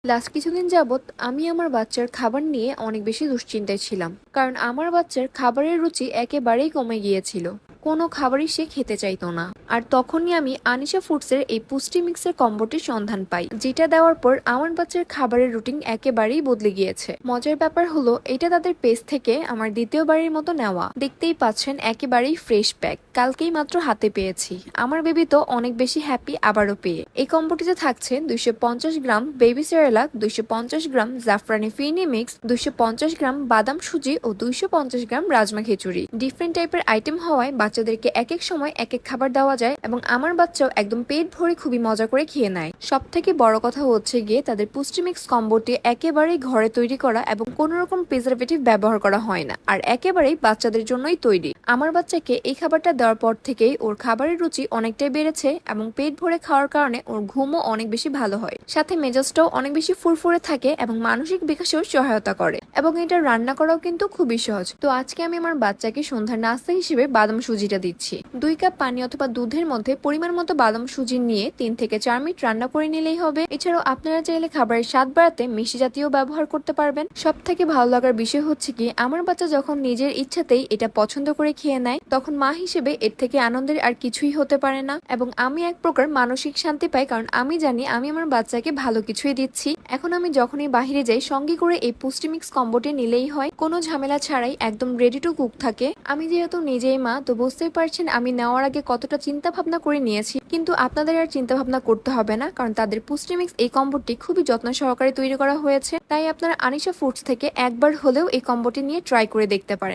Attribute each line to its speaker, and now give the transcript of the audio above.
Speaker 1: Last কিছুদিন যাবৎ আমি আমার বাচ্চার খাবার নিয়ে অনেক বেশি দুশ্চিন্তায় ছিলাম, কারণ আমার বাচ্চার খাবারের রুচি একেবারেই কমে গিয়েছিল। কোনো খাবারই সে খেতে চাইতো না। আর তখনই আমি আনিশা ফুডসের এই পুষ্টি মিক্সের কম্বোটির সন্ধান পাই, যেটা দেওয়ার পর আমার বাচ্চার খাবারের রুটিন একেবারেই বদলে গিয়েছে। মজার ব্যাপার হলো, এটা তাদের পেজ থেকে আমার দ্বিতীয়বারের মতো নেওয়া। দেখতেই পাচ্ছেন, একেবারেই ফ্রেশ প্যাক, কালকেই মাত্র হাতে পেয়েছি। আমার বেবি তো অনেক বেশি হ্যাপি আবারও পেয়ে। এই কম্বোটিতে থাকছে 250 গ্রাম বেবি সেরেলাক, 250 গ্রাম জাফরানি ফিরনি মিক্স, 250 গ্রাম বাদাম সুজি ও 250 গ্রাম রাজমা খিচুড়ি। ডিফারেন্ট টাইপের আইটেম হওয়ায় বাচ্চাদেরকে এক এক সময় এক এক খাবার দেওয়া যায় এবং আমার বাচ্চাও একদম পেট ভরে খুবই মজা করে খেয়ে নেয়। সব থেকে বড় কথা হচ্ছে গিয়ে তাদের পুষ্টি মিক্স কম্বোটি একেবারেই ঘরে তৈরি করা এবং কোনো রকম প্রিজারভেটিভ ব্যবহার করা হয় না, আর একেবারেই বাচ্চাদের জন্যই তৈরি। আমার বাচ্চাকে এই খাবারটা দেওয়ার পর থেকেই ওর খাবারের রুচি অনেকটাই বেড়েছে এবং পেট ভরে খাওয়ার কারণে ওর ঘুমও অনেক বেশি ভালো হয়। সাথে মেজাজটাও অনেক বেশি ফুরফুরে থাকে এবং মানসিক বিকাশেও সহায়তা করে। এবং এটা রান্না করাও কিন্তু খুবই সহজ। তো আজকে আমি আমার বাচ্চাকে সন্ধ্যার নাস্তা হিসেবে বাদাম সুজিটা দিচ্ছি। 2 কাপ পানি অথবা দুধের মধ্যে পরিমাণ মতো বাদাম সুজি নিয়ে 3 থেকে 4 মিনিট রান্না করে নিলেই হবে। এছাড়াও আপনারা চাইলে খাবারের স্বাদ বাড়াতে মিষ্টি জাতীয় ব্যবহার করতে পারবেন। সব থেকে ভালো লাগার বিষয় হচ্ছে কি, আমার বাচ্চা যখন নিজের ইচ্ছাতেই এটা পছন্দ করে খেয়ে নেয়, তখন মা হিসেবে এর থেকে আনন্দের আর কিছুই হতে পারে না। এবং আমি এক প্রকার মানসিক শান্তি পাই, কারণ আমি জানি আমি আমার বাচ্চাকে ভালো কিছুই দিচ্ছি। এখন আমি যখনই বাহিরে যাই, সঙ্গে করে এই পুষ্টি মিক্স কম্বোটি নিলেই হয়। কোনো ঝামেলা ছাড়াই একদম রেডি টু কুক থাকে। আমি যেহেতু নিজেই মা, তো বুঝতেই পারছেন আমি নেওয়ার আগে কতটা চিন্তা ভাবনা করে নিয়েছি। কিন্তু আপনাদের আর চিন্তা ভাবনা করতে হবে না, কারণ তাদের পুষ্টি মিক্স এই কম্বোটি খুবই যত্ন সহকারে তৈরি করা হয়েছে। তাই আপনারা আনিশা ফুডস থেকে একবার হলেও এই কম্বোটি নিয়ে ট্রাই করে দেখতে পারেন।